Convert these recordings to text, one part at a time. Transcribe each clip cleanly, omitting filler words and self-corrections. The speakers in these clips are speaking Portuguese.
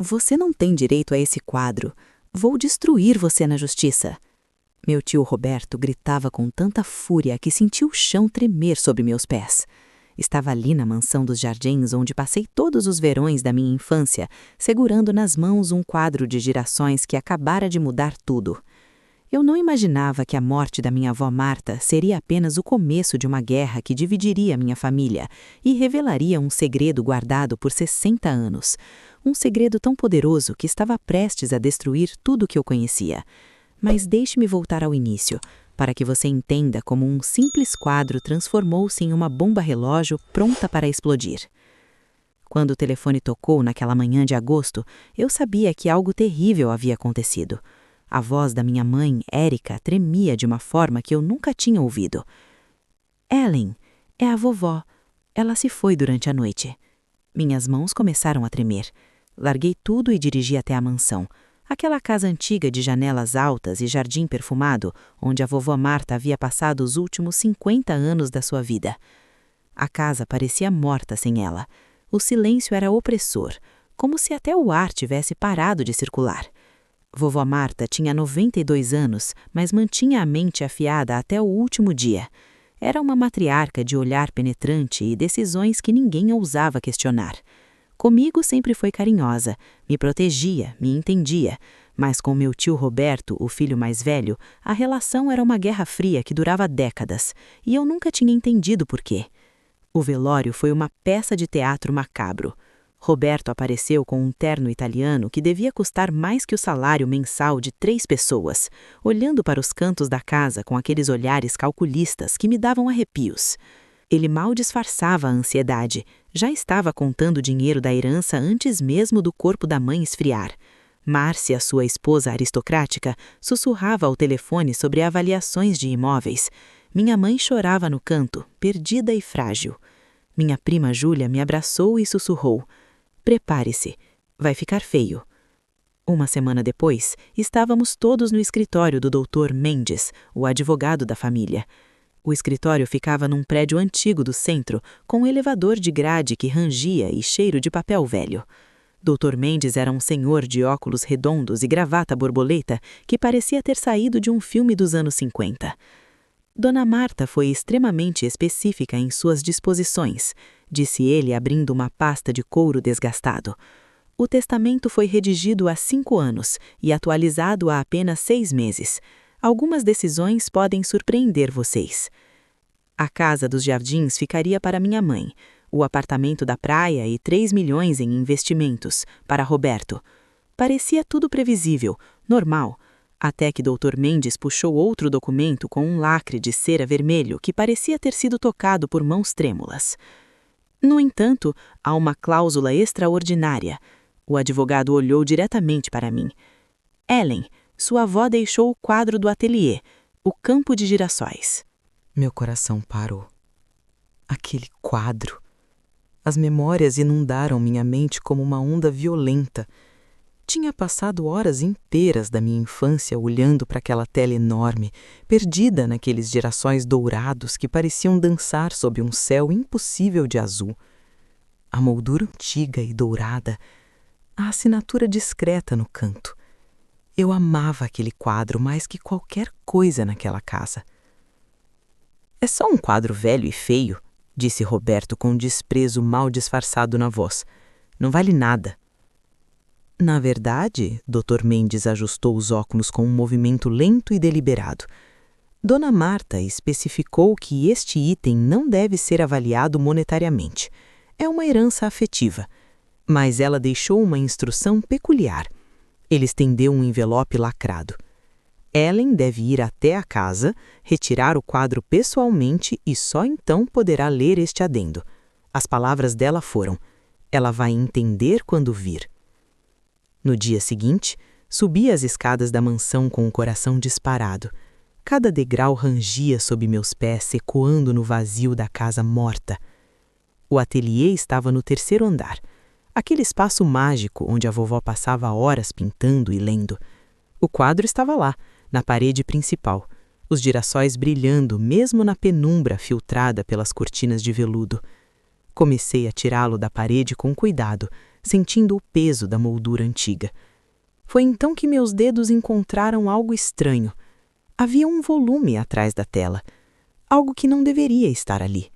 Você não tem direito a esse quadro. Vou destruir você na justiça. Meu tio Roberto gritava com tanta fúria que senti o chão tremer sob meus pés. Estava ali na mansão dos Jardins, onde passei todos os verões da minha infância, segurando nas mãos um quadro de girassóis que acabara de mudar tudo. Eu não imaginava que a morte da minha avó Marta seria apenas o começo de uma guerra que dividiria minha família e revelaria um segredo guardado por 60 anos. Um segredo tão poderoso que estava prestes a destruir tudo o que eu conhecia. Mas deixe-me voltar ao início, para que você entenda como um simples quadro transformou-se em uma bomba relógio pronta para explodir. Quando o telefone tocou naquela manhã de agosto, eu sabia que algo terrível havia acontecido. A voz da minha mãe, Érica, tremia de uma forma que eu nunca tinha ouvido. Ellen, é a vovó. Ela se foi durante a noite. Minhas mãos começaram a tremer. Larguei tudo e dirigi até a mansão. Aquela casa antiga de janelas altas e jardim perfumado, onde a vovó Marta havia passado os últimos 50 anos da sua vida. A casa parecia morta sem ela. O silêncio era opressor, como se até o ar tivesse parado de circular. Vovó Marta tinha 92 anos, mas mantinha a mente afiada até o último dia. Era uma matriarca de olhar penetrante e decisões que ninguém ousava questionar. Comigo sempre foi carinhosa, me protegia, me entendia, mas com meu tio Roberto, o filho mais velho, a relação era uma guerra fria que durava décadas, e eu nunca tinha entendido por quê. O velório foi uma peça de teatro macabro. Roberto apareceu com um terno italiano que devia custar mais que o salário mensal de 3 pessoas, olhando para os cantos da casa com aqueles olhares calculistas que me davam arrepios. Ele mal disfarçava a ansiedade, já estava contando o dinheiro da herança antes mesmo do corpo da mãe esfriar. Márcia, sua esposa aristocrática, sussurrava ao telefone sobre avaliações de imóveis. Minha mãe chorava no canto, perdida e frágil. Minha prima Júlia me abraçou e sussurrou: "Prepare-se, vai ficar feio." Uma semana depois, estávamos todos no escritório do Dr. Mendes, o advogado da família. O escritório ficava num prédio antigo do centro, com um elevador de grade que rangia e cheiro de papel velho. Dr. Mendes era um senhor de óculos redondos e gravata borboleta que parecia ter saído de um filme dos anos 50. Dona Marta foi extremamente específica em suas disposições, disse ele abrindo uma pasta de couro desgastado. O testamento foi redigido há 5 anos e atualizado há apenas 6 meses. Algumas decisões podem surpreender vocês. A casa dos Jardins ficaria para minha mãe, o apartamento da praia e 3 milhões em investimentos, para Roberto. Parecia tudo previsível, normal, até que Dr. Mendes puxou outro documento com um lacre de cera vermelho que parecia ter sido tocado por mãos trêmulas. No entanto, há uma cláusula extraordinária. O advogado olhou diretamente para mim. Ellen, sua avó deixou o quadro do ateliê, o campo de girassóis. Meu coração parou. Aquele quadro. As memórias inundaram minha mente como uma onda violenta. Tinha passado horas inteiras da minha infância olhando para aquela tela enorme, perdida naqueles girassóis dourados que pareciam dançar sob um céu impossível de azul. A moldura antiga e dourada, a assinatura discreta no canto. Eu amava aquele quadro mais que qualquer coisa naquela casa. É só um quadro velho e feio, disse Roberto com desprezo mal disfarçado na voz. Não vale nada. Na verdade, Dr. Mendes ajustou os óculos com um movimento lento e deliberado. Dona Marta especificou que este item não deve ser avaliado monetariamente. É uma herança afetiva. Mas ela deixou uma instrução peculiar. Ele estendeu um envelope lacrado. Ellen deve ir até a casa, retirar o quadro pessoalmente e só então poderá ler este adendo. As palavras dela foram: "Ela vai entender quando vir." No dia seguinte, subi as escadas da mansão com o coração disparado. Cada degrau rangia sob meus pés, ecoando no vazio da casa morta. O ateliê estava no 3º andar. Aquele espaço mágico onde a vovó passava horas pintando e lendo. O quadro estava lá, na parede principal, os girassóis brilhando mesmo na penumbra filtrada pelas cortinas de veludo. Comecei a tirá-lo da parede com cuidado, sentindo o peso da moldura antiga. Foi então que meus dedos encontraram algo estranho. Havia um volume atrás da tela, algo que não deveria estar ali.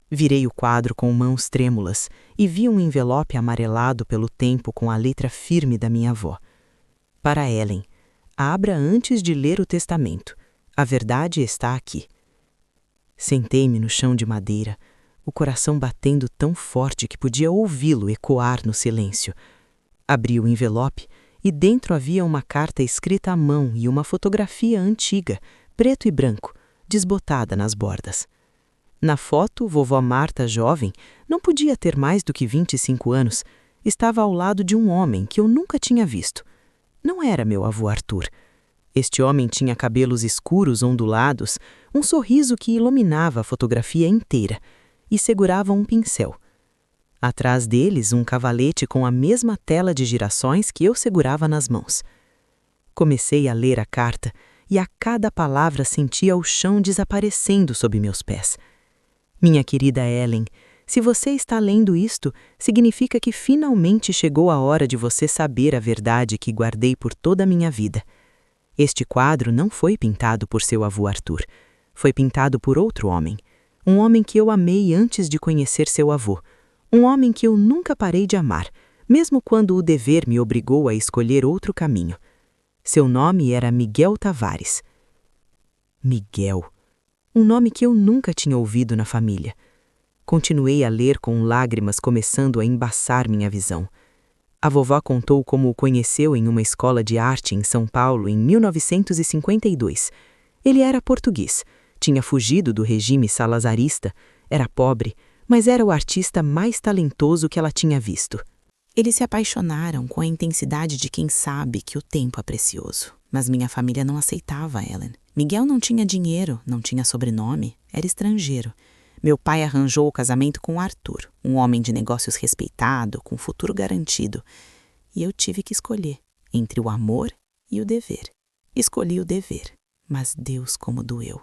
Virei o quadro com mãos trêmulas e vi um envelope amarelado pelo tempo com a letra firme da minha avó. Para Ellen, abra antes de ler o testamento. A verdade está aqui. Sentei-me no chão de madeira, o coração batendo tão forte que podia ouvi-lo ecoar no silêncio. Abri o envelope e dentro havia uma carta escrita à mão e uma fotografia antiga, preto e branco, desbotada nas bordas. Na foto, vovó Marta, jovem, não podia ter mais do que 25 anos, estava ao lado de um homem que eu nunca tinha visto. Não era meu avô Arthur. Este homem tinha cabelos escuros ondulados, um sorriso que iluminava a fotografia inteira, e segurava um pincel. Atrás deles, um cavalete com a mesma tela de girassóis que eu segurava nas mãos. Comecei a ler a carta e a cada palavra sentia o chão desaparecendo sob meus pés. Minha querida Ellen, se você está lendo isto, significa que finalmente chegou a hora de você saber a verdade que guardei por toda a minha vida. Este quadro não foi pintado por seu avô Arthur. Foi pintado por outro homem. Um homem que eu amei antes de conhecer seu avô. Um homem que eu nunca parei de amar, mesmo quando o dever me obrigou a escolher outro caminho. Seu nome era Miguel Tavares. Miguel. Um nome que eu nunca tinha ouvido na família. Continuei a ler com lágrimas começando a embaçar minha visão. A vovó contou como o conheceu em uma escola de arte em São Paulo em 1952. Ele era português, tinha fugido do regime salazarista, era pobre, mas era o artista mais talentoso que ela tinha visto. Eles se apaixonaram com a intensidade de quem sabe que o tempo é precioso. Mas minha família não aceitava Ellen. Miguel não tinha dinheiro, não tinha sobrenome, era estrangeiro. Meu pai arranjou o casamento com Arthur, um homem de negócios respeitado, com futuro garantido. E eu tive que escolher entre o amor e o dever. Escolhi o dever, mas Deus como doeu.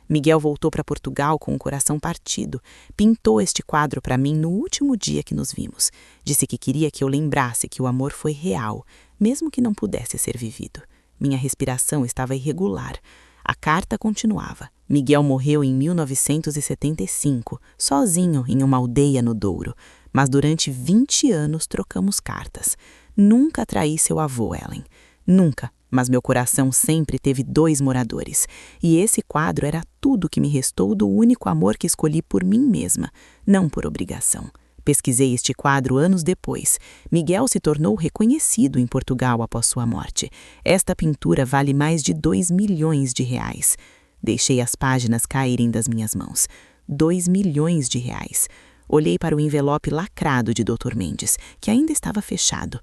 Miguel voltou para Portugal com o coração partido. Pintou este quadro para mim no último dia que nos vimos. Disse que queria que eu lembrasse que o amor foi real, mesmo que não pudesse ser vivido. Minha respiração estava irregular. A carta continuava. Miguel morreu em 1975, sozinho em uma aldeia no Douro. Mas durante 20 anos trocamos cartas. Nunca traí seu avô, Ellen. Nunca. Mas meu coração sempre teve 2 moradores. E esse quadro era tudo que me restou do único amor que escolhi por mim mesma, não por obrigação. Pesquisei este quadro anos depois. Miguel se tornou reconhecido em Portugal após sua morte. Esta pintura vale mais de 2 milhões de reais. Deixei as páginas caírem das minhas mãos. 2 milhões de reais. Olhei para o envelope lacrado de Dr. Mendes, que ainda estava fechado.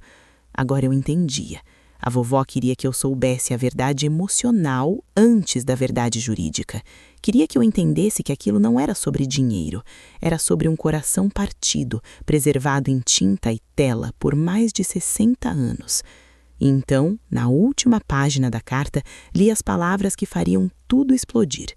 Agora eu entendia. A vovó queria que eu soubesse a verdade emocional antes da verdade jurídica. Queria que eu entendesse que aquilo não era sobre dinheiro. Era sobre um coração partido, preservado em tinta e tela por mais de 60 anos. E então, na última página da carta, li as palavras que fariam tudo explodir.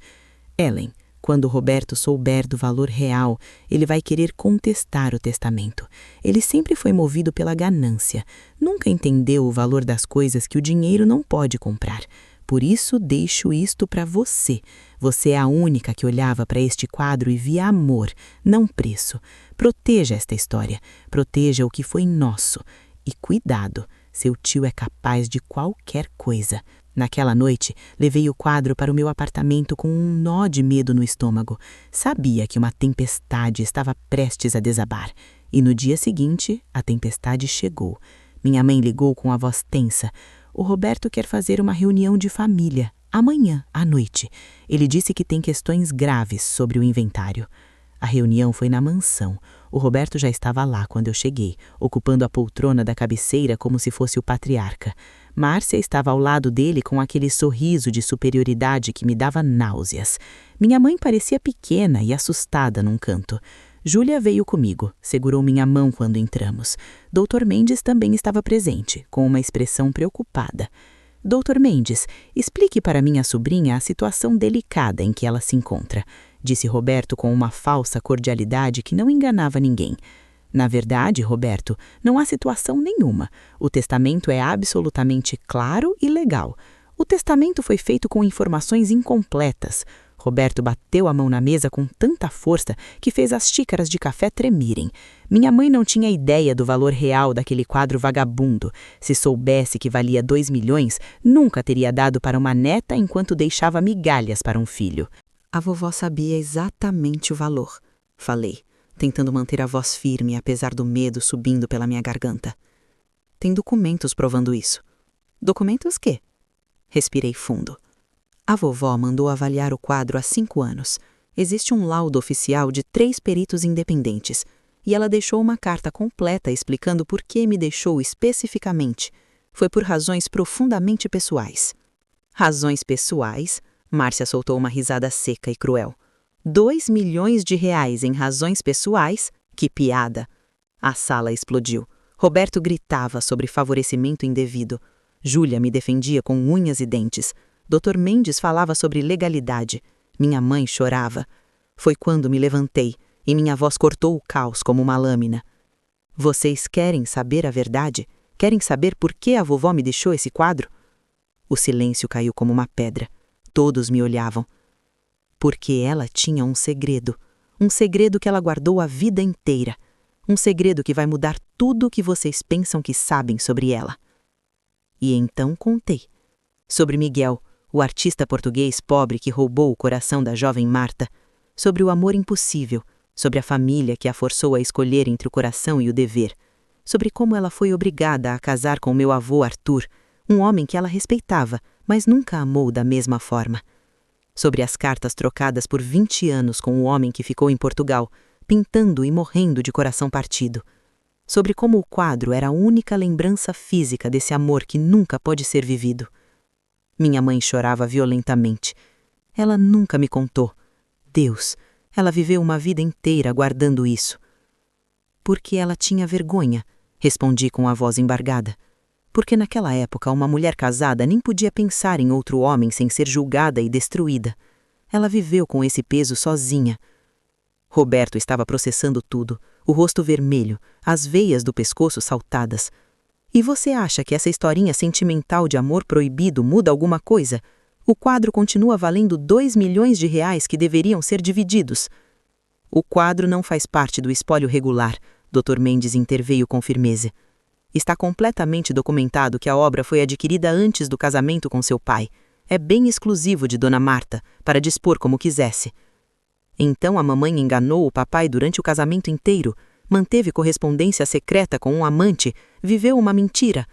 Ellen, quando Roberto souber do valor real, ele vai querer contestar o testamento. Ele sempre foi movido pela ganância. Nunca entendeu o valor das coisas que o dinheiro não pode comprar. Por isso, deixo isto para você. Você é a única que olhava para este quadro e via amor, não preço. Proteja esta história. Proteja o que foi nosso. E cuidado, seu tio é capaz de qualquer coisa. Naquela noite, levei o quadro para o meu apartamento com um nó de medo no estômago. Sabia que uma tempestade estava prestes a desabar. E no dia seguinte, a tempestade chegou. Minha mãe ligou com a voz tensa. O Roberto quer fazer uma reunião de família, amanhã, à noite. Ele disse que tem questões graves sobre o inventário. A reunião foi na mansão. O Roberto já estava lá quando eu cheguei, ocupando a poltrona da cabeceira como se fosse o patriarca. Márcia estava ao lado dele com aquele sorriso de superioridade que me dava náuseas. Minha mãe parecia pequena e assustada num canto. Júlia veio comigo, segurou minha mão quando entramos. Dr. Mendes também estava presente, com uma expressão preocupada. Dr. Mendes, explique para minha sobrinha a situação delicada em que ela se encontra, disse Roberto com uma falsa cordialidade que não enganava ninguém. Na verdade, Roberto, não há situação nenhuma. O testamento é absolutamente claro e legal. O testamento foi feito com informações incompletas. Roberto bateu a mão na mesa com tanta força que fez as xícaras de café tremerem. Minha mãe não tinha ideia do valor real daquele quadro vagabundo. Se soubesse que valia 2 milhões, nunca teria dado para uma neta enquanto deixava migalhas para um filho. A vovó sabia exatamente o valor, falei, tentando manter a voz firme apesar do medo subindo pela minha garganta. Tem documentos provando isso. Documentos quê? Respirei fundo. A vovó mandou avaliar o quadro há 5 anos. Existe um laudo oficial de 3 peritos independentes. E ela deixou uma carta completa explicando por que me deixou especificamente. Foi por razões profundamente pessoais. Razões pessoais? Márcia soltou uma risada seca e cruel. 2 milhões de reais em razões pessoais? Que piada! A sala explodiu. Roberto gritava sobre favorecimento indevido. Júlia me defendia com unhas e dentes. Dr. Mendes falava sobre legalidade. Minha mãe chorava. Foi quando me levantei e minha voz cortou o caos como uma lâmina. Vocês querem saber a verdade? Querem saber por que a vovó me deixou esse quadro? O silêncio caiu como uma pedra. Todos me olhavam. Porque ela tinha um segredo que ela guardou a vida inteira. Um segredo que vai mudar tudo o que vocês pensam que sabem sobre ela. E então contei. Sobre Miguel, o artista português pobre que roubou o coração da jovem Marta. Sobre o amor impossível. Sobre a família que a forçou a escolher entre o coração e o dever. Sobre como ela foi obrigada a casar com meu avô Arthur, um homem que ela respeitava, mas nunca amou da mesma forma. Sobre as cartas trocadas por 20 anos com o homem que ficou em Portugal, pintando e morrendo de coração partido. Sobre como o quadro era a única lembrança física desse amor que nunca pode ser vivido. Minha mãe chorava violentamente. Ela nunca me contou. Deus, ela viveu uma vida inteira guardando isso. Porque ela tinha vergonha, respondi com a voz embargada. Porque naquela época uma mulher casada nem podia pensar em outro homem sem ser julgada e destruída. Ela viveu com esse peso sozinha. Roberto estava processando tudo, o rosto vermelho, as veias do pescoço saltadas. E você acha que essa historinha sentimental de amor proibido muda alguma coisa? O quadro continua valendo 2 milhões de reais que deveriam ser divididos. O quadro não faz parte do espólio regular, Dr. Mendes interveio com firmeza. Está completamente documentado que a obra foi adquirida antes do casamento com seu pai. É bem exclusivo de Dona Marta, para dispor como quisesse. Então a mamãe enganou o papai durante o casamento inteiro, manteve correspondência secreta com um amante, viveu uma mentira.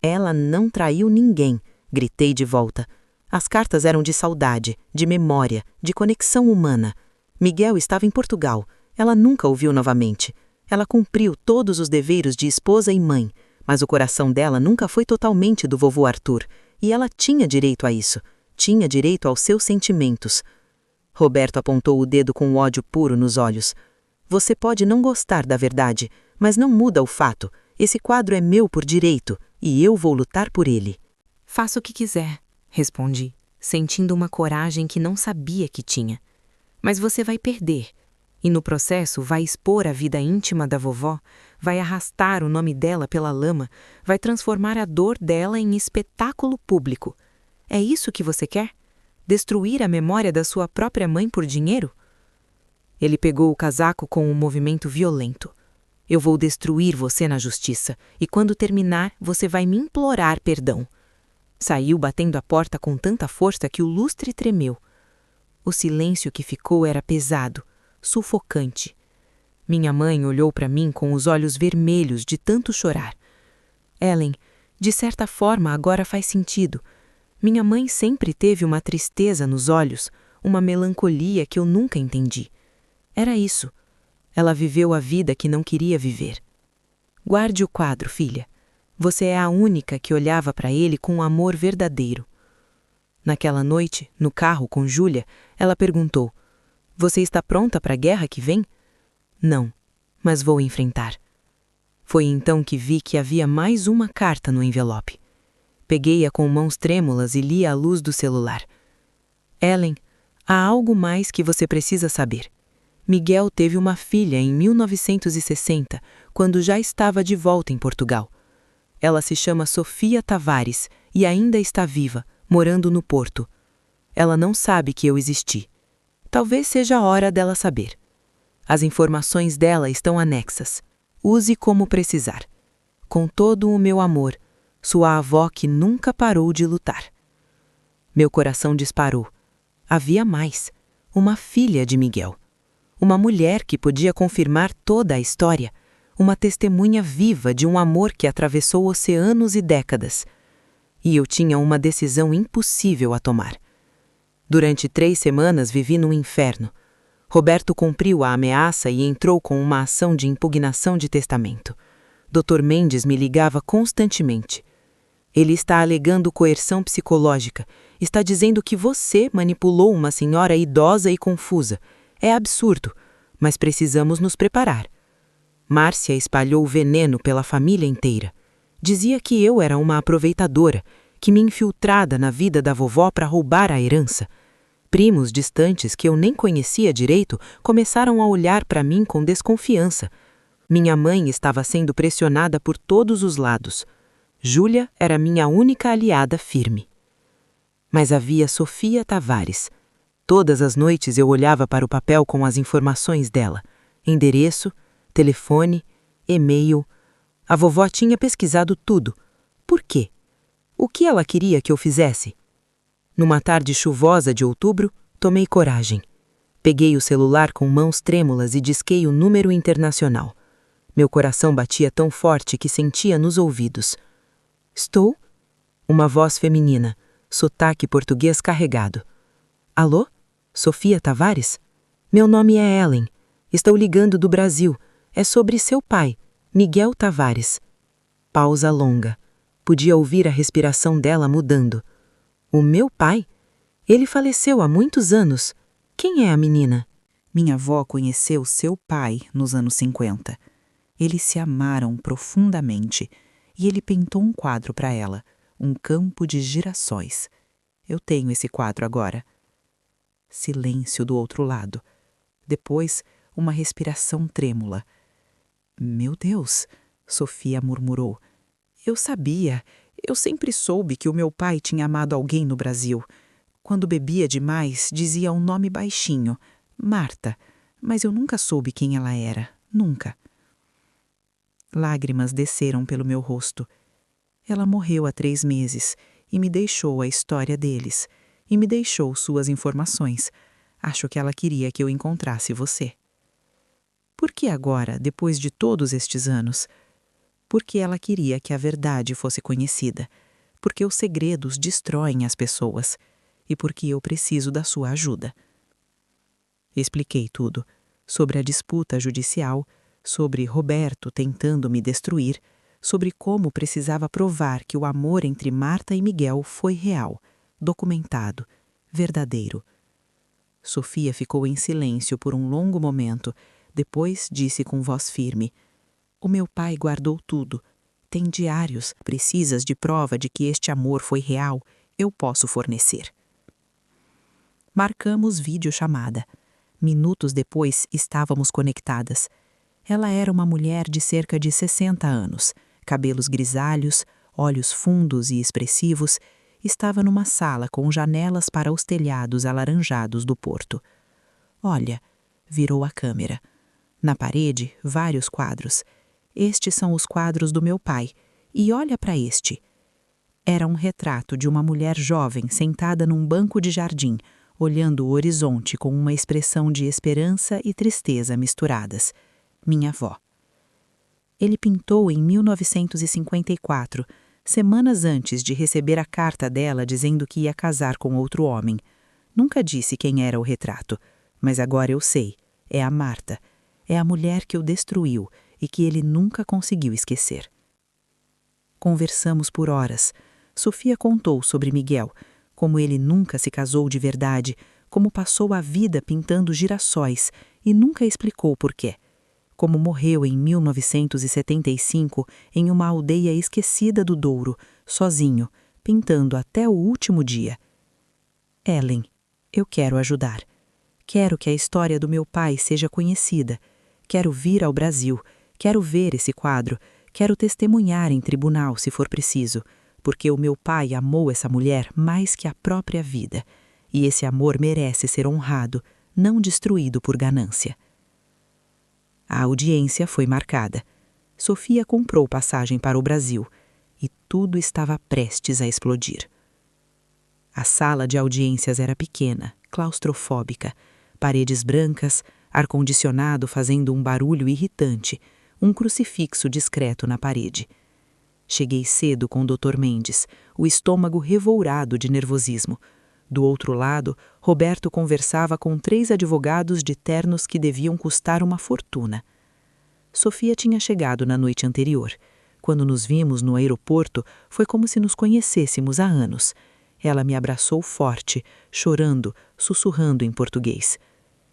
Ela não traiu ninguém, gritei de volta. As cartas eram de saudade, de memória, de conexão humana. Miguel estava em Portugal. Ela nunca o viu novamente. Ela cumpriu todos os deveres de esposa e mãe, mas o coração dela nunca foi totalmente do vovô Arthur, e ela tinha direito a isso, tinha direito aos seus sentimentos. Roberto apontou o dedo com ódio puro nos olhos. Você pode não gostar da verdade, mas não muda o fato. Esse quadro é meu por direito, e eu vou lutar por ele. Faça o que quiser, respondi, sentindo uma coragem que não sabia que tinha. Mas você vai perder. E no processo vai expor a vida íntima da vovó, vai arrastar o nome dela pela lama, vai transformar a dor dela em espetáculo público. É isso que você quer? Destruir a memória da sua própria mãe por dinheiro? Ele pegou o casaco com um movimento violento. Eu vou destruir você na justiça, e quando terminar, você vai me implorar perdão. Saiu batendo a porta com tanta força que o lustre tremeu. O silêncio que ficou era pesado, sufocante. Minha mãe olhou para mim com os olhos vermelhos de tanto chorar. Ellen, de certa forma agora faz sentido. Minha mãe sempre teve uma tristeza nos olhos, uma melancolia que eu nunca entendi. Era isso. Ela viveu a vida que não queria viver. Guarde o quadro, filha. Você é a única que olhava para ele com um amor verdadeiro. Naquela noite, no carro com Júlia, ela perguntou: Você está pronta para a guerra que vem? Não, mas vou enfrentar. Foi então que vi que havia mais uma carta no envelope. Peguei-a com mãos trêmulas e li à luz do celular. Ellen, há algo mais que você precisa saber. Miguel teve uma filha em 1960, quando já estava de volta em Portugal. Ela se chama Sofia Tavares e ainda está viva, morando no Porto. Ela não sabe que eu existi. Talvez seja a hora dela saber. As informações dela estão anexas. Use como precisar. Com todo o meu amor, sua avó que nunca parou de lutar. Meu coração disparou. Havia mais. Uma filha de Miguel. Uma mulher que podia confirmar toda a história. Uma testemunha viva de um amor que atravessou oceanos e décadas. E eu tinha uma decisão impossível a tomar. Durante 3 semanas vivi num inferno. Roberto cumpriu a ameaça e entrou com uma ação de impugnação de testamento. Dr. Mendes me ligava constantemente. Ele está alegando coerção psicológica. Está dizendo que você manipulou uma senhora idosa e confusa. É absurdo, mas precisamos nos preparar. Márcia espalhou veneno pela família inteira. Dizia que eu era uma aproveitadora, que me infiltrada na vida da vovó para roubar a herança. Primos distantes que eu nem conhecia direito começaram a olhar para mim com desconfiança. Minha mãe estava sendo pressionada por todos os lados. Júlia era minha única aliada firme. Mas havia Sofia Tavares. Todas as noites eu olhava para o papel com as informações dela. Endereço, telefone, e-mail. A vovó tinha pesquisado tudo. Por quê? O que ela queria que eu fizesse? Numa tarde chuvosa de outubro, tomei coragem. Peguei o celular com mãos trêmulas e disquei o número internacional. Meu coração batia tão forte que sentia nos ouvidos. Estou? Uma voz feminina, sotaque português carregado. Alô? Sofia Tavares? Meu nome é Ellen. Estou ligando do Brasil. É sobre seu pai, Miguel Tavares. Pausa longa. Podia ouvir a respiração dela mudando. O meu pai? Ele faleceu há muitos anos. Quem é a menina? Minha avó conheceu seu pai nos anos 50. Eles se amaram profundamente e ele pintou um quadro para ela, um campo de girassóis. Eu tenho esse quadro agora. Silêncio do outro lado. Depois, uma respiração trêmula. Meu Deus, Sofia murmurou. Eu sabia. Eu sempre soube que o meu pai tinha amado alguém no Brasil. Quando bebia demais, dizia um nome baixinho, Marta, mas eu nunca soube quem ela era, nunca. Lágrimas desceram pelo meu rosto. Ela morreu há 3 meses e me deixou a história deles, e me deixou suas informações. Acho que ela queria que eu encontrasse você. Por que agora, depois de todos estes anos? Porque ela queria que a verdade fosse conhecida, porque os segredos destroem as pessoas e porque eu preciso da sua ajuda. Expliquei tudo, sobre a disputa judicial, sobre Roberto tentando me destruir, sobre como precisava provar que o amor entre Marta e Miguel foi real, documentado, verdadeiro. Sofia ficou em silêncio por um longo momento, depois disse com voz firme: O meu pai guardou tudo. Tem diários. Precisas de prova de que este amor foi real? Eu posso fornecer. Marcamos videochamada. Minutos depois, estávamos conectadas. Ela era uma mulher de cerca de 60 anos, cabelos grisalhos, olhos fundos e expressivos. Estava numa sala com janelas para os telhados alaranjados do Porto. Olha, virou a câmera. Na parede, vários quadros. Estes são os quadros do meu pai. E olha para este. Era um retrato de uma mulher jovem sentada num banco de jardim, olhando o horizonte com uma expressão de esperança e tristeza misturadas. Minha avó. Ele pintou em 1954, semanas antes de receber a carta dela dizendo que ia casar com outro homem. Nunca disse quem era o retrato, mas agora eu sei. É a Marta. É a mulher que o destruiu e que ele nunca conseguiu esquecer. Conversamos por horas. Sofia contou sobre Miguel, como ele nunca se casou de verdade, como passou a vida pintando girassóis e nunca explicou por quê. Como morreu em 1975 em uma aldeia esquecida do Douro, sozinho, pintando até o último dia. Ellen, eu quero ajudar. Quero que a história do meu pai seja conhecida. Quero vir ao Brasil. Quero ver esse quadro. Quero testemunhar em tribunal, se for preciso, porque o meu pai amou essa mulher mais que a própria vida. E esse amor merece ser honrado, não destruído por ganância. A audiência foi marcada. Sofia comprou passagem para o Brasil e tudo estava prestes a explodir. A sala de audiências era pequena, claustrofóbica, paredes brancas, ar-condicionado fazendo um barulho irritante, um crucifixo discreto na parede. Cheguei cedo com o Dr. Mendes, o estômago revoltado de nervosismo. Do outro lado, Roberto conversava com 3 advogados de ternos que deviam custar uma fortuna. Sofia tinha chegado na noite anterior. Quando nos vimos no aeroporto, foi como se nos conhecêssemos há anos. Ela me abraçou forte, chorando, sussurrando em português.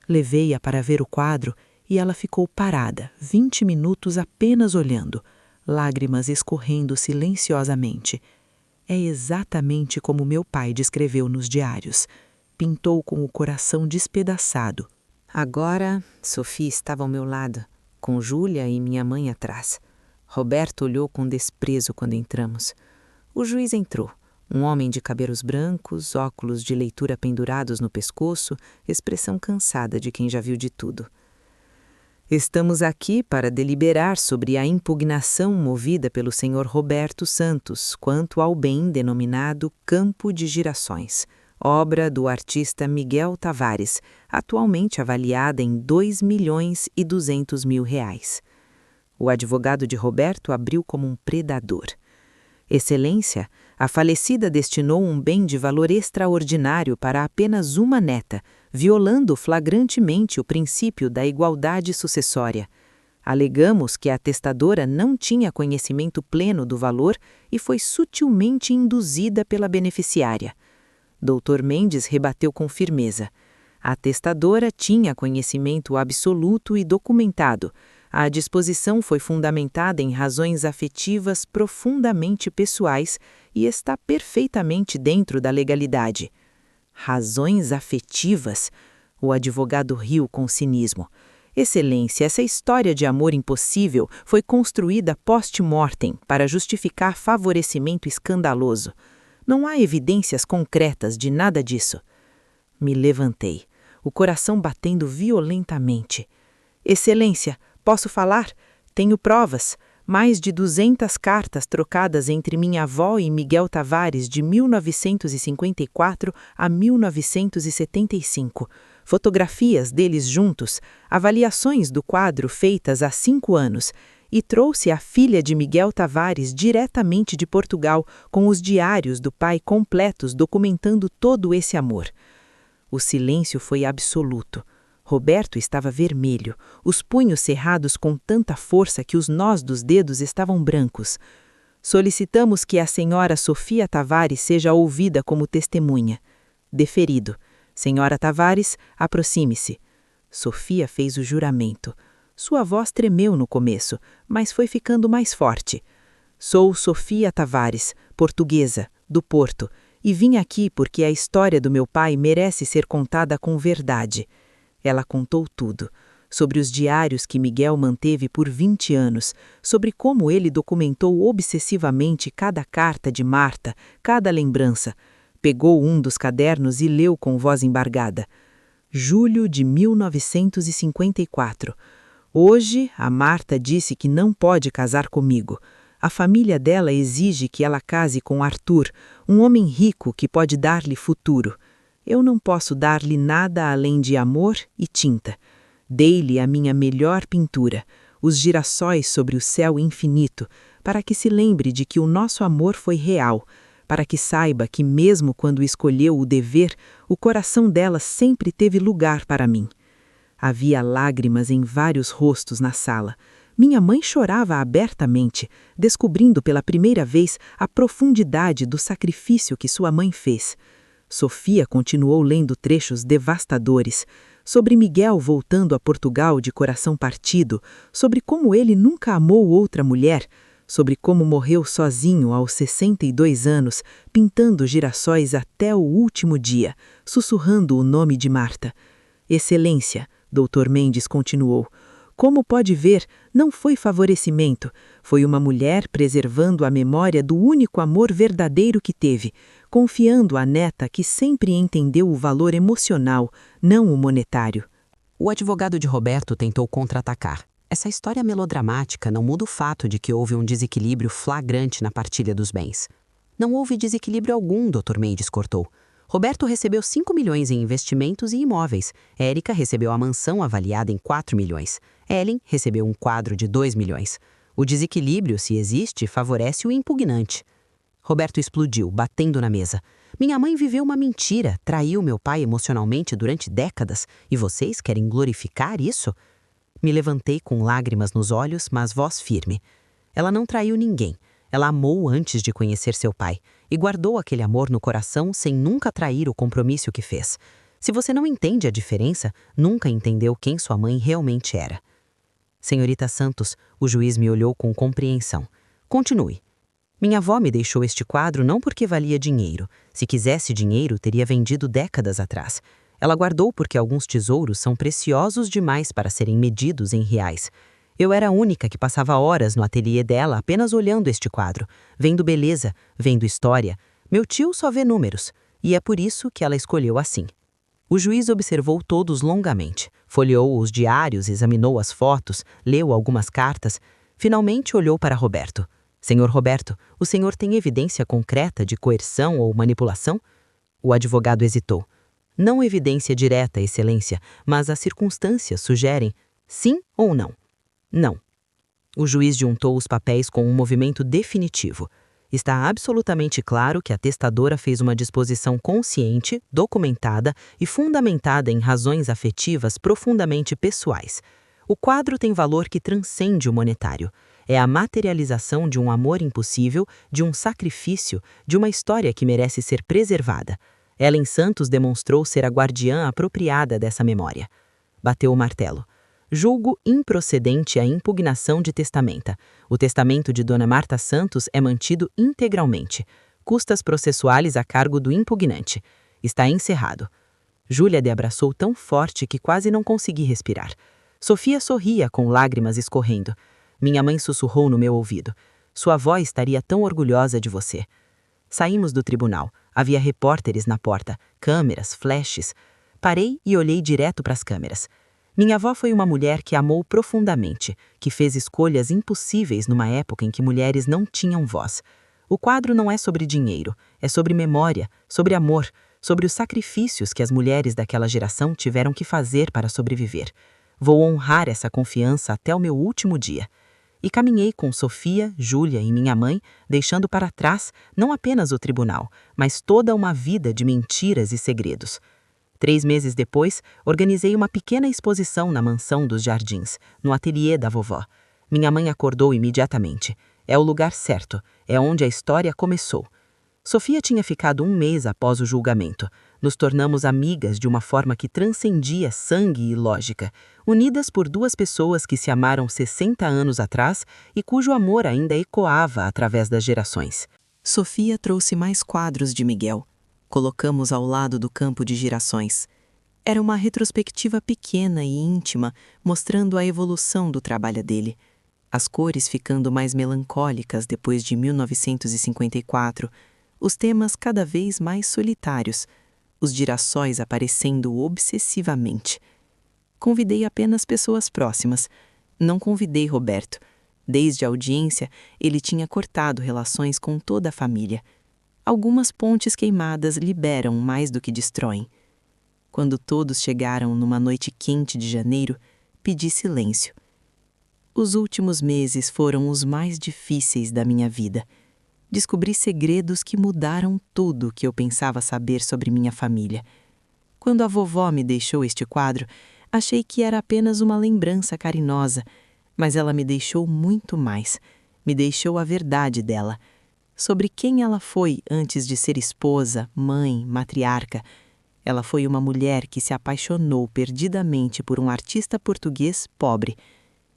Levei-a para ver o quadro e ela ficou parada, 20 minutos apenas olhando, lágrimas escorrendo silenciosamente. É exatamente como meu pai descreveu nos diários. Pintou com o coração despedaçado. Agora, Sofia estava ao meu lado, com Júlia e minha mãe atrás. Roberto olhou com desprezo quando entramos. O juiz entrou. Um homem de cabelos brancos, óculos de leitura pendurados no pescoço, expressão cansada de quem já viu de tudo. Estamos aqui para deliberar sobre a impugnação movida pelo senhor Roberto Santos quanto ao bem denominado Campo de Girassóis, obra do artista Miguel Tavares, atualmente avaliada em R$ 2.200.000. O advogado de Roberto abriu como um predador. Excelência, a falecida destinou um bem de valor extraordinário para apenas uma neta, violando flagrantemente o princípio da igualdade sucessória. Alegamos que a testadora não tinha conhecimento pleno do valor e foi sutilmente induzida pela beneficiária. Dr. Mendes rebateu com firmeza. A testadora tinha conhecimento absoluto e documentado. A disposição foi fundamentada em razões afetivas profundamente pessoais e está perfeitamente dentro da legalidade. Razões afetivas? O advogado riu com cinismo. Excelência, essa história de amor impossível foi construída post-mortem para justificar favorecimento escandaloso. Não há evidências concretas de nada disso. Me levantei, o coração batendo violentamente. Excelência, posso falar? Tenho provas. Mais de 200 cartas trocadas entre minha avó e Miguel Tavares de 1954 a 1975. Fotografias deles juntos, avaliações do quadro feitas há 5 anos. E trouxe a filha de Miguel Tavares diretamente de Portugal, com os diários do pai completos documentando todo esse amor. O silêncio foi absoluto. Roberto estava vermelho, os punhos cerrados com tanta força que os nós dos dedos estavam brancos. Solicitamos que a senhora Sofia Tavares seja ouvida como testemunha. Deferido. Senhora Tavares, aproxime-se. Sofia fez o juramento. Sua voz tremeu no começo, mas foi ficando mais forte. Sou Sofia Tavares, portuguesa, do Porto, e vim aqui porque a história do meu pai merece ser contada com verdade. Ela contou tudo, sobre os diários que Miguel manteve por 20 anos, sobre como ele documentou obsessivamente cada carta de Marta, cada lembrança. Pegou um dos cadernos e leu com voz embargada. Julho de 1954. Hoje, a Marta disse que não pode casar comigo. A família dela exige que ela case com Arthur, um homem rico que pode dar-lhe futuro. Eu não posso dar-lhe nada além de amor e tinta. Dei-lhe a minha melhor pintura, os girassóis sobre o céu infinito, para que se lembre de que o nosso amor foi real, para que saiba que mesmo quando escolheu o dever, o coração dela sempre teve lugar para mim. Havia lágrimas em vários rostos na sala. Minha mãe chorava abertamente, descobrindo pela primeira vez a profundidade do sacrifício que sua mãe fez. Sofia continuou lendo trechos devastadores, sobre Miguel voltando a Portugal de coração partido, sobre como ele nunca amou outra mulher, sobre como morreu sozinho aos 62 anos, pintando girassóis até o último dia, sussurrando o nome de Marta. Excelência, Dr. Mendes continuou. Como pode ver, não foi favorecimento. Foi uma mulher preservando a memória do único amor verdadeiro que teve, confiando à neta que sempre entendeu o valor emocional, não o monetário. O advogado de Roberto tentou contra-atacar. Essa história melodramática não muda o fato de que houve um desequilíbrio flagrante na partilha dos bens. Não houve desequilíbrio algum, Dr. Mendes cortou. Roberto recebeu 5 milhões em investimentos e imóveis. Érica recebeu a mansão avaliada em 4 milhões. Ellen recebeu um quadro de 2 milhões. O desequilíbrio, se existe, favorece o impugnante. Roberto explodiu, batendo na mesa. Minha mãe viveu uma mentira, traiu meu pai emocionalmente durante décadas, e vocês querem glorificar isso? Me levantei com lágrimas nos olhos, mas voz firme. Ela não traiu ninguém. Ela amou antes de conhecer seu pai e guardou aquele amor no coração sem nunca trair o compromisso que fez. Se você não entende a diferença, nunca entendeu quem sua mãe realmente era. Senhorita Santos, o juiz me olhou com compreensão. Continue. Minha avó me deixou este quadro não porque valia dinheiro. Se quisesse dinheiro, teria vendido décadas atrás. Ela guardou porque alguns tesouros são preciosos demais para serem medidos em reais. Eu era a única que passava horas no ateliê dela apenas olhando este quadro, vendo beleza, vendo história. Meu tio só vê números, e é por isso que ela escolheu assim. O juiz observou todos longamente, folheou os diários, examinou as fotos, leu algumas cartas. Finalmente olhou para Roberto. Senhor Roberto, o senhor tem evidência concreta de coerção ou manipulação? O advogado hesitou. Não evidência direta, excelência, mas as circunstâncias sugerem sim ou não. Não. O juiz juntou os papéis com um movimento definitivo. Está absolutamente claro que a testadora fez uma disposição consciente, documentada e fundamentada em razões afetivas profundamente pessoais. O quadro tem valor que transcende o monetário. É a materialização de um amor impossível, de um sacrifício, de uma história que merece ser preservada. Ellen Santos demonstrou ser a guardiã apropriada dessa memória. Bateu o martelo. Julgo improcedente a impugnação de testamenta. O testamento de Dona Marta Santos é mantido integralmente. Custas processuais a cargo do impugnante. Está encerrado. Júlia me abraçou tão forte que quase não consegui respirar. Sofia sorria com lágrimas escorrendo. Minha mãe sussurrou no meu ouvido. Sua avó estaria tão orgulhosa de você. Saímos do tribunal. Havia repórteres na porta, câmeras, flashes. Parei e olhei direto para as câmeras. Minha avó foi uma mulher que amou profundamente, que fez escolhas impossíveis numa época em que mulheres não tinham voz. O quadro não é sobre dinheiro, é sobre memória, sobre amor, sobre os sacrifícios que as mulheres daquela geração tiveram que fazer para sobreviver. Vou honrar essa confiança até o meu último dia. E caminhei com Sofia, Júlia e minha mãe, deixando para trás não apenas o tribunal, mas toda uma vida de mentiras e segredos. 3 meses depois, organizei uma pequena exposição na mansão dos Jardins, no ateliê da vovó. Minha mãe acordou imediatamente. É o lugar certo, é onde a história começou. Sofia tinha ficado 1 mês após o julgamento. Nos tornamos amigas de uma forma que transcendia sangue e lógica, unidas por 2 pessoas que se amaram 60 anos atrás e cujo amor ainda ecoava através das gerações. Sofia trouxe mais quadros de Miguel. Colocamos ao lado do campo de girassóis. Era uma retrospectiva pequena e íntima, mostrando a evolução do trabalho dele. As cores ficando mais melancólicas depois de 1954, os temas cada vez mais solitários, os girassóis aparecendo obsessivamente. Convidei apenas pessoas próximas. Não convidei Roberto. Desde a audiência, ele tinha cortado relações com toda a família. Algumas pontes queimadas liberam mais do que destroem. Quando todos chegaram numa noite quente de janeiro, pedi silêncio. Os últimos meses foram os mais difíceis da minha vida. Descobri segredos que mudaram tudo que eu pensava saber sobre minha família. Quando a vovó me deixou este quadro, achei que era apenas uma lembrança carinhosa, mas ela me deixou muito mais. Me deixou a verdade dela. Sobre quem ela foi antes de ser esposa, mãe, matriarca. Ela foi uma mulher que se apaixonou perdidamente por um artista português pobre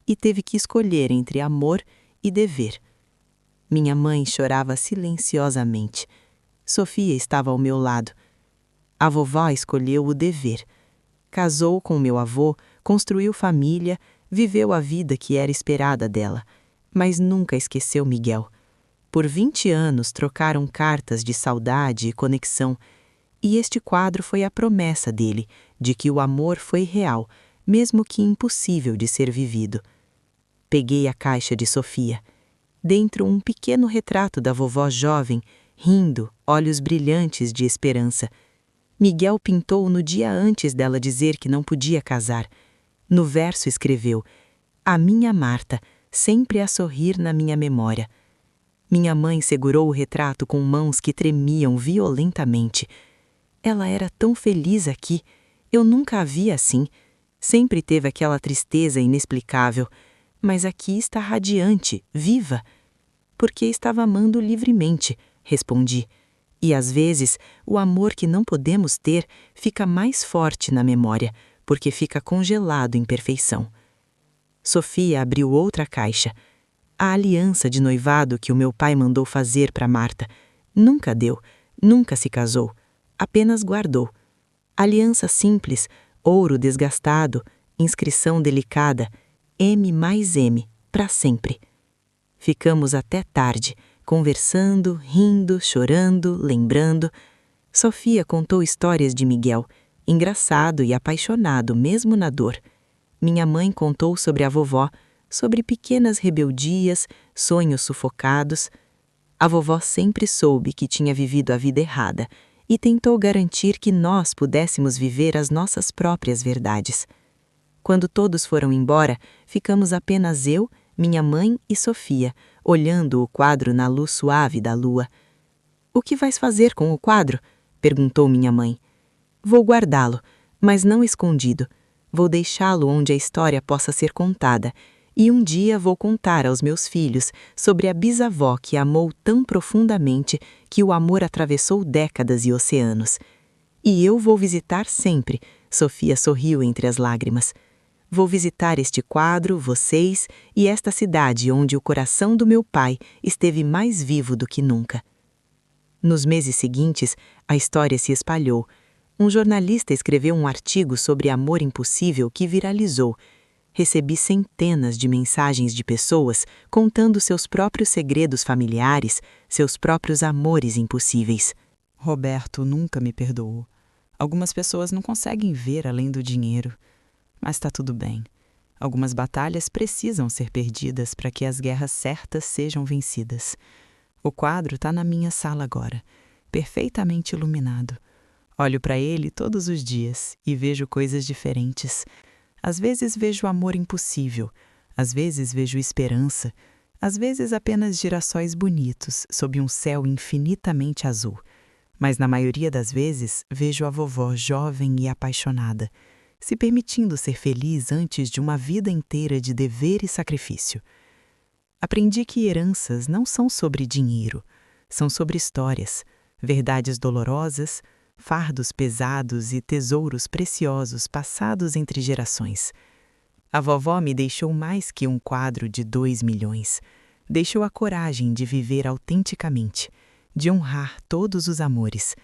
e teve que escolher entre amor e dever. Minha mãe chorava silenciosamente. Sofia estava ao meu lado. A vovó escolheu o dever. Casou com meu avô, construiu família, viveu a vida que era esperada dela, mas nunca esqueceu Miguel. Por 20 anos trocaram cartas de saudade e conexão, e este quadro foi a promessa dele de que o amor foi real, mesmo que impossível de ser vivido. Peguei a caixa de Sofia. Dentro um pequeno retrato da vovó jovem, rindo, olhos brilhantes de esperança. Miguel pintou no dia antes dela dizer que não podia casar. No verso escreveu: "A minha Marta, sempre a sorrir na minha memória." Minha mãe segurou o retrato com mãos que tremiam violentamente. Ela era tão feliz aqui. Eu nunca a vi assim. Sempre teve aquela tristeza inexplicável. Mas aqui está radiante, viva. Porque estava amando livremente, respondi. E às vezes, o amor que não podemos ter fica mais forte na memória, porque fica congelado em perfeição. Sofia abriu outra caixa. A aliança de noivado que o meu pai mandou fazer para Marta. Nunca deu, nunca se casou, apenas guardou. Aliança simples, ouro desgastado, inscrição delicada, M mais M, para sempre. Ficamos até tarde, conversando, rindo, chorando, lembrando. Sofia contou histórias de Miguel, engraçado e apaixonado mesmo na dor. Minha mãe contou sobre a vovó, sobre pequenas rebeldias, sonhos sufocados. A vovó sempre soube que tinha vivido a vida errada e tentou garantir que nós pudéssemos viver as nossas próprias verdades. Quando todos foram embora, ficamos apenas eu, minha mãe e Sofia, olhando o quadro na luz suave da lua. "O que vais fazer com o quadro?" perguntou minha mãe. "Vou guardá-lo, mas não escondido. Vou deixá-lo onde a história possa ser contada, e um dia vou contar aos meus filhos sobre a bisavó que amou tão profundamente que o amor atravessou décadas e oceanos. E eu vou visitar sempre." Sofia sorriu entre as lágrimas. "Vou visitar este quadro, vocês e esta cidade onde o coração do meu pai esteve mais vivo do que nunca." Nos meses seguintes, a história se espalhou. Um jornalista escreveu um artigo sobre amor impossível que viralizou. Recebi centenas de mensagens de pessoas contando seus próprios segredos familiares, seus próprios amores impossíveis. Roberto nunca me perdoou. Algumas pessoas não conseguem ver além do dinheiro. Mas está tudo bem. Algumas batalhas precisam ser perdidas para que as guerras certas sejam vencidas. O quadro está na minha sala agora, perfeitamente iluminado. Olho para ele todos os dias e vejo coisas diferentes. Às vezes vejo amor impossível, às vezes vejo esperança, às vezes apenas girassóis bonitos sob um céu infinitamente azul. Mas na maioria das vezes vejo a vovó jovem e apaixonada, se permitindo ser feliz antes de uma vida inteira de dever e sacrifício. Aprendi que heranças não são sobre dinheiro, são sobre histórias, verdades dolorosas, fardos pesados e tesouros preciosos passados entre gerações. A vovó me deixou mais que um quadro de 2 milhões. Deixou a coragem de viver autenticamente, de honrar todos os amores,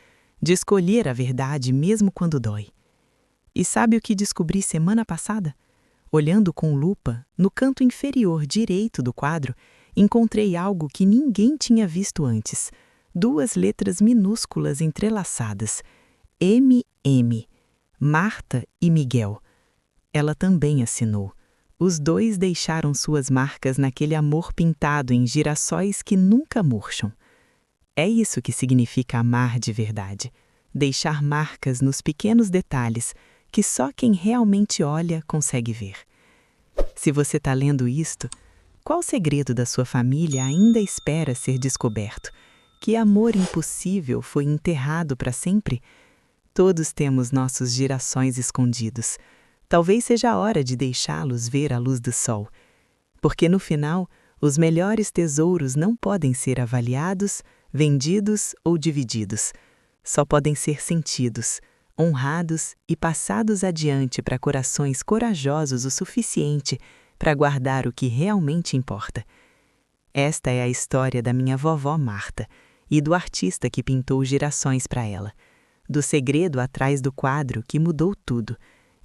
de escolher a verdade mesmo quando dói. E sabe o que descobri semana passada? Olhando com lupa, no canto inferior direito do quadro, encontrei algo que ninguém tinha visto antes. 2 letras minúsculas entrelaçadas. MM. Marta e Miguel. Ela também assinou. Os dois deixaram suas marcas naquele amor pintado em girassóis que nunca murcham. É isso que significa amar de verdade. Deixar marcas nos pequenos detalhes que só quem realmente olha consegue ver. Se você está lendo isto, qual segredo da sua família ainda espera ser descoberto? Que amor impossível foi enterrado para sempre? Todos temos nossos girassóis escondidos. Talvez seja a hora de deixá-los ver a luz do sol. Porque no final, os melhores tesouros não podem ser avaliados, vendidos ou divididos. Só podem ser sentidos, honrados e passados adiante para corações corajosos o suficiente para guardar o que realmente importa. Esta é a história da minha vovó Marta e do artista que pintou girassóis para ela, do segredo atrás do quadro que mudou tudo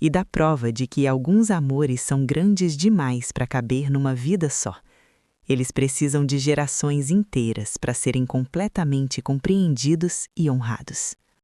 e da prova de que alguns amores são grandes demais para caber numa vida só. Eles precisam de gerações inteiras para serem completamente compreendidos e honrados.